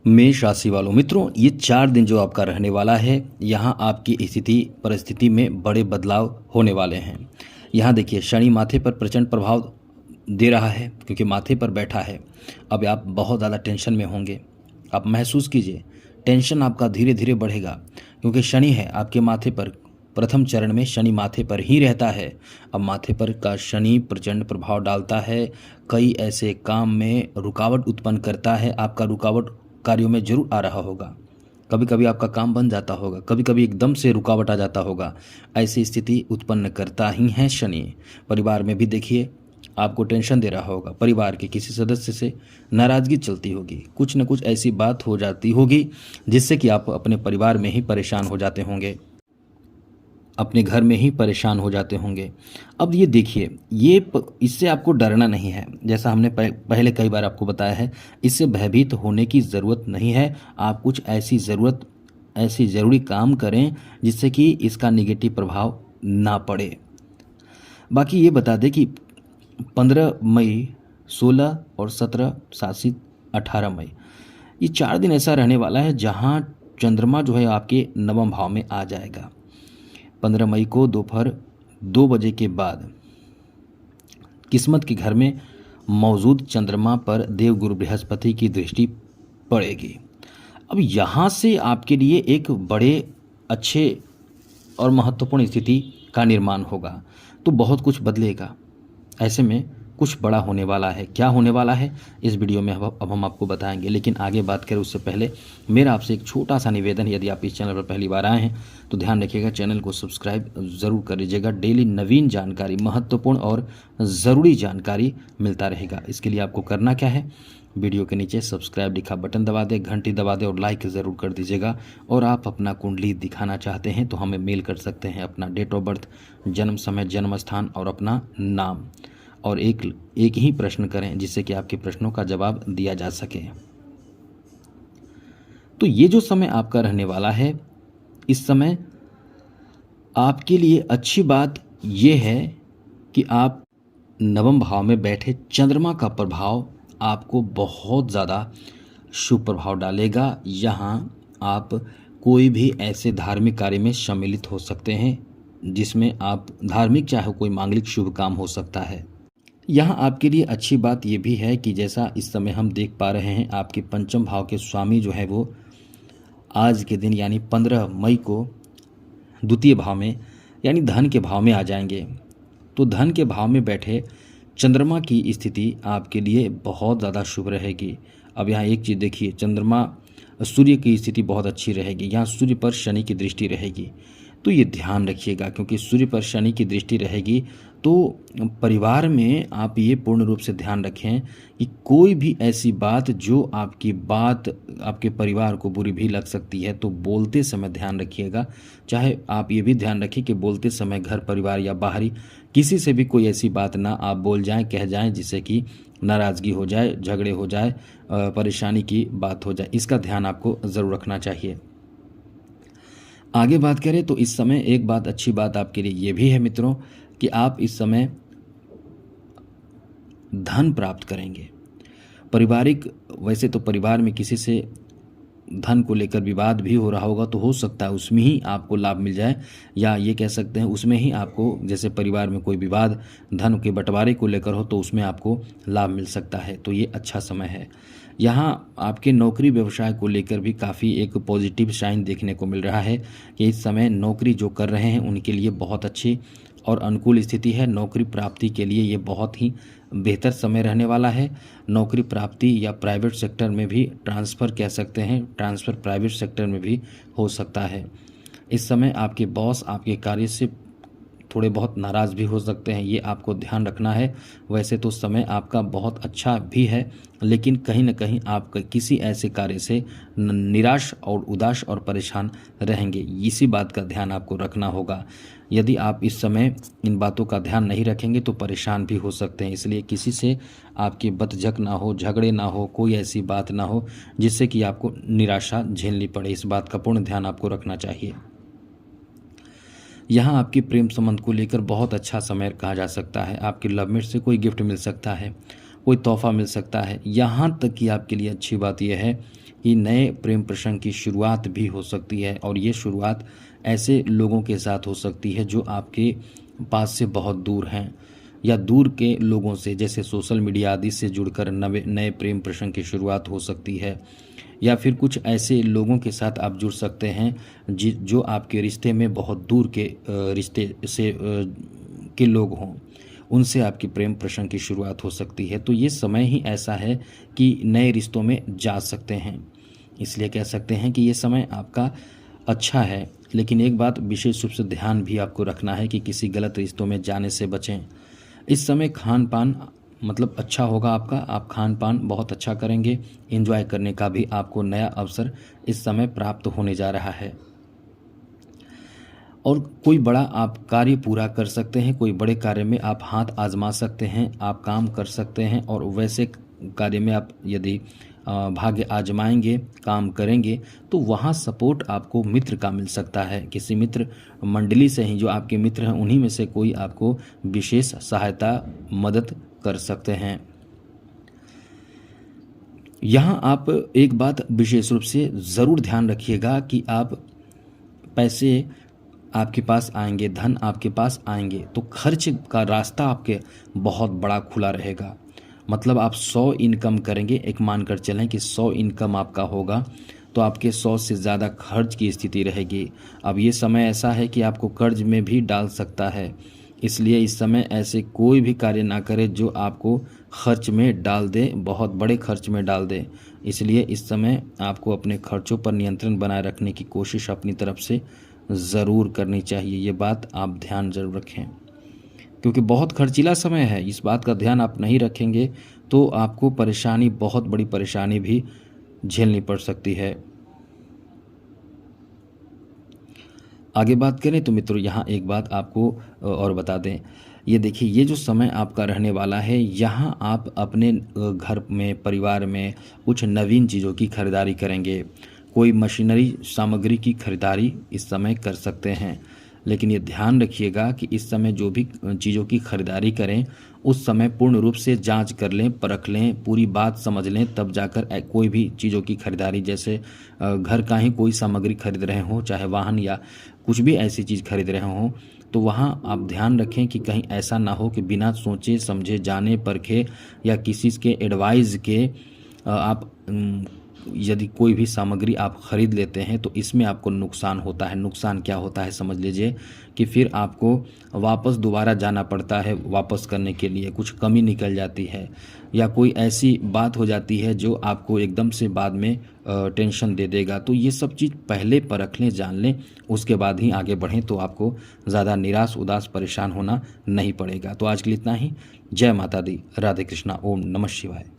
मेष राशि वालों मित्रों, ये 4 दिन जो आपका रहने वाला है, यहाँ आपकी स्थिति परिस्थिति में बड़े बदलाव होने वाले हैं। यहाँ देखिए, शनि माथे पर प्रचंड प्रभाव दे रहा है क्योंकि माथे पर बैठा है। अब आप बहुत ज़्यादा टेंशन में होंगे। आप महसूस कीजिए, टेंशन आपका धीरे धीरे बढ़ेगा क्योंकि शनि है आपके माथे पर। प्रथम चरण में शनि माथे पर ही रहता है। अब माथे पर का शनि प्रचंड प्रभाव डालता है, कई ऐसे काम में रुकावट उत्पन्न करता है। आपका रुकावट कार्यों में जरूर आ रहा होगा। कभी कभी आपका काम बन जाता होगा, कभी कभी एकदम से रुकावट आ जाता होगा। ऐसी स्थिति उत्पन्न करता ही है शनि। परिवार में भी देखिए, आपको टेंशन दे रहा होगा। परिवार के किसी सदस्य से नाराज़गी चलती होगी, कुछ न कुछ ऐसी बात हो जाती होगी जिससे कि आप अपने परिवार में ही परेशान हो जाते होंगे, अपने घर में ही परेशान हो जाते होंगे। अब ये देखिए, इससे आपको डरना नहीं है। जैसा हमने पहले कई बार आपको बताया है, इससे भयभीत होने की ज़रूरत नहीं है। आप कुछ ऐसी ज़रूरी काम करें जिससे कि इसका नेगेटिव प्रभाव ना पड़े। बाकी ये बता दें कि 15 मई, 16 और 17 शासित 18 मई, ये 4 दिन ऐसा रहने वाला है जहाँ चंद्रमा जो है आपके नवम भाव में आ जाएगा। 15 मई को दोपहर 2 बजे के बाद किस्मत के घर में मौजूद चंद्रमा पर देवगुरु बृहस्पति की दृष्टि पड़ेगी। अब यहाँ से आपके लिए एक बड़े अच्छे और महत्वपूर्ण स्थिति का निर्माण होगा, तो बहुत कुछ बदलेगा। ऐसे में कुछ बड़ा होने वाला है। क्या होने वाला है इस वीडियो में अब हम आपको बताएंगे, लेकिन आगे बात करें उससे पहले मेरा आपसे एक छोटा सा निवेदन है। यदि आप इस चैनल पर पहली बार आए हैं तो ध्यान रखिएगा, चैनल को सब्सक्राइब ज़रूर कर लीजिएगा। डेली नवीन जानकारी, महत्वपूर्ण और ज़रूरी जानकारी मिलता रहेगा। इसके लिए आपको करना क्या है, वीडियो के नीचे सब्सक्राइब लिखा बटन दबा दें, घंटी दबा दें और लाइक ज़रूर कर दीजिएगा। और आप अपना कुंडली दिखाना चाहते हैं तो हमें मेल कर सकते हैं, अपना डेट ऑफ बर्थ, जन्म समय, जन्म स्थान और अपना नाम, और एक ही प्रश्न करें जिससे कि आपके प्रश्नों का जवाब दिया जा सके। तो ये जो समय आपका रहने वाला है, इस समय आपके लिए अच्छी बात यह है कि आप नवम भाव में बैठे चंद्रमा का प्रभाव आपको बहुत ज़्यादा शुभ प्रभाव डालेगा। यहाँ आप कोई भी ऐसे धार्मिक कार्य में सम्मिलित हो सकते हैं जिसमें आप धार्मिक, चाहे कोई मांगलिक शुभ काम हो सकता है। यहाँ आपके लिए अच्छी बात यह भी है कि जैसा इस समय हम देख पा रहे हैं, आपके पंचम भाव के स्वामी जो है वो आज के दिन यानी 15 मई को द्वितीय भाव में यानी धन के भाव में आ जाएंगे। तो धन के भाव में बैठे चंद्रमा की स्थिति आपके लिए बहुत ज़्यादा शुभ रहेगी। अब यहाँ एक चीज़ देखिए, चंद्रमा सूर्य की स्थिति बहुत अच्छी रहेगी। यहाँ सूर्य पर शनि की दृष्टि रहेगी, तो ये ध्यान रखिएगा क्योंकि सूर्य पर शनि की दृष्टि रहेगी। तो परिवार में आप ये पूर्ण रूप से ध्यान रखें कि कोई भी ऐसी बात जो आपकी बात आपके परिवार को बुरी भी लग सकती है, तो बोलते समय ध्यान रखिएगा। चाहे आप ये भी ध्यान रखिए कि बोलते समय घर परिवार या बाहरी किसी से भी कोई ऐसी बात ना आप बोल जाएं, कह जाएं जिससे कि नाराज़गी हो जाए, झगड़े हो जाए, परेशानी की बात हो जाए। इसका ध्यान आपको ज़रूर रखना चाहिए। आगे बात करें तो इस समय एक बात, अच्छी बात आपके लिए ये भी है मित्रों कि आप इस समय धन प्राप्त करेंगे। पारिवारिक, वैसे तो परिवार में किसी से धन को लेकर विवाद भी हो रहा होगा, तो हो सकता है उसमें ही आपको लाभ मिल जाए, या ये कह सकते हैं उसमें ही आपको, जैसे परिवार में कोई विवाद धन के बंटवारे को लेकर हो तो उसमें आपको लाभ मिल सकता है। तो ये अच्छा समय है। यहाँ आपके नौकरी व्यवसाय को लेकर भी काफ़ी एक पॉजिटिव साइन देखने को मिल रहा है कि इस समय नौकरी जो कर रहे हैं उनके लिए बहुत अच्छी और अनुकूल स्थिति है। नौकरी प्राप्ति के लिए ये बहुत ही बेहतर समय रहने वाला है। नौकरी प्राप्ति या प्राइवेट सेक्टर में भी ट्रांसफ़र कह सकते हैं, ट्रांसफ़र प्राइवेट सेक्टर में भी हो सकता है। इस समय आपके बॉस आपके कार्य से थोड़े बहुत नाराज़ भी हो सकते हैं, ये आपको ध्यान रखना है। वैसे तो समय आपका बहुत अच्छा भी है, लेकिन कहीं ना कहीं आप किसी ऐसे कार्य से निराश और उदास और परेशान रहेंगे। इसी बात का ध्यान आपको रखना होगा। यदि आप इस समय इन बातों का ध्यान नहीं रखेंगे तो परेशान भी हो सकते हैं। इसलिए किसी से आपकी बतझक ना हो, झगड़े ना हो, कोई ऐसी बात ना हो जिससे कि आपको निराशा झेलनी पड़े। इस बात का पूर्ण ध्यान आपको रखना चाहिए। यहाँ आपके प्रेम संबंध को लेकर बहुत अच्छा समय कहा जा सकता है। आपके लवमेट से कोई गिफ्ट मिल सकता है, कोई तोहफा मिल सकता है। यहाँ तक कि आपके लिए अच्छी बात यह है कि नए प्रेम प्रसंग की शुरुआत भी हो सकती है, और ये शुरुआत ऐसे लोगों के साथ हो सकती है जो आपके पास से बहुत दूर हैं, या दूर के लोगों से, जैसे सोशल मीडिया आदि से जुड़कर नए नए प्रेम प्रसंग की शुरुआत हो सकती है। या फिर कुछ ऐसे लोगों के साथ आप जुड़ सकते हैं जो आपके रिश्ते में बहुत दूर के रिश्ते से के लोग हों, उनसे आपकी प्रेम प्रसंग की शुरुआत हो सकती है। तो ये समय ही ऐसा है कि नए रिश्तों में जा सकते हैं, इसलिए कह सकते हैं कि ये समय आपका अच्छा है। लेकिन एक बात विशेष रूप से ध्यान भी आपको रखना है कि किसी गलत रिश्तों में जाने से बचें। इस समय खान पान मतलब अच्छा होगा आपका, आप खान पान बहुत अच्छा करेंगे, एंजॉय करने का भी आपको नया अवसर इस समय प्राप्त होने जा रहा है। और कोई बड़ा आप कार्य पूरा कर सकते हैं, कोई बड़े कार्य में आप हाथ आजमा सकते हैं, आप काम कर सकते हैं, और वैसे कार्य में आप यदि भाग्य आजमाएंगे, काम करेंगे, तो वहाँ सपोर्ट आपको मित्र का मिल सकता है। किसी मित्र मंडली से ही, जो आपके मित्र हैं उन्हीं में से कोई आपको विशेष सहायता मदद कर सकते हैं। यहाँ आप एक बात विशेष रूप से ज़रूर ध्यान रखिएगा कि आप पैसे आपके पास आएंगे, धन आपके पास आएंगे, तो खर्च का रास्ता आपके बहुत बड़ा खुला रहेगा। मतलब आप 100 इनकम करेंगे, एक मानकर चलें कि 100 इनकम आपका होगा, तो आपके 100 से ज़्यादा खर्च की स्थिति रहेगी। अब ये समय ऐसा है कि आपको कर्ज में भी डाल सकता है, इसलिए इस समय ऐसे कोई भी कार्य ना करें जो आपको खर्च में डाल दे, बहुत बड़े खर्च में डाल दे। इसलिए इस समय आपको अपने खर्चों पर नियंत्रण बनाए रखने की कोशिश अपनी तरफ से ज़रूर करनी चाहिए। ये बात आप ध्यान ज़रूर रखें, क्योंकि बहुत खर्चीला समय है। इस बात का ध्यान आप नहीं रखेंगे तो आपको परेशानी, बहुत बड़ी परेशानी भी झेलनी पड़ सकती है। आगे बात करें तो मित्रों, यहाँ एक बात आपको और बता दें, ये देखिए, ये जो समय आपका रहने वाला है, यहाँ आप अपने घर में, परिवार में कुछ नवीन चीज़ों की खरीदारी करेंगे, कोई मशीनरी सामग्री की खरीदारी इस समय कर सकते हैं। लेकिन ये ध्यान रखिएगा कि इस समय जो भी चीज़ों की खरीदारी करें, उस समय पूर्ण रूप से जांच कर लें, परख लें, पूरी बात समझ लें, तब जाकर कोई भी चीज़ों की खरीदारी, जैसे घर का ही कोई सामग्री खरीद रहे हों, चाहे वाहन या कुछ भी ऐसी चीज़ खरीद रहे हों, तो वहाँ आप ध्यान रखें कि कहीं ऐसा ना हो कि बिना सोचे समझे, जाने परखे या किसी के एडवाइस के आप यदि कोई भी सामग्री आप खरीद लेते हैं, तो इसमें आपको नुकसान होता है। नुकसान क्या होता है समझ लीजिए कि फिर आपको वापस दोबारा जाना पड़ता है, वापस करने के लिए कुछ कमी निकल जाती है, या कोई ऐसी बात हो जाती है जो आपको एकदम से बाद में टेंशन दे देगा। तो ये सब चीज़ पहले परख लें, जान लें, उसके बाद ही आगे बढ़ें, तो आपको ज़्यादा निराश, उदास, परेशान होना नहीं पड़ेगा। तो आज के लिए इतना ही। जय माता दी, राधे कृष्णा, ओम नमः शिवाय।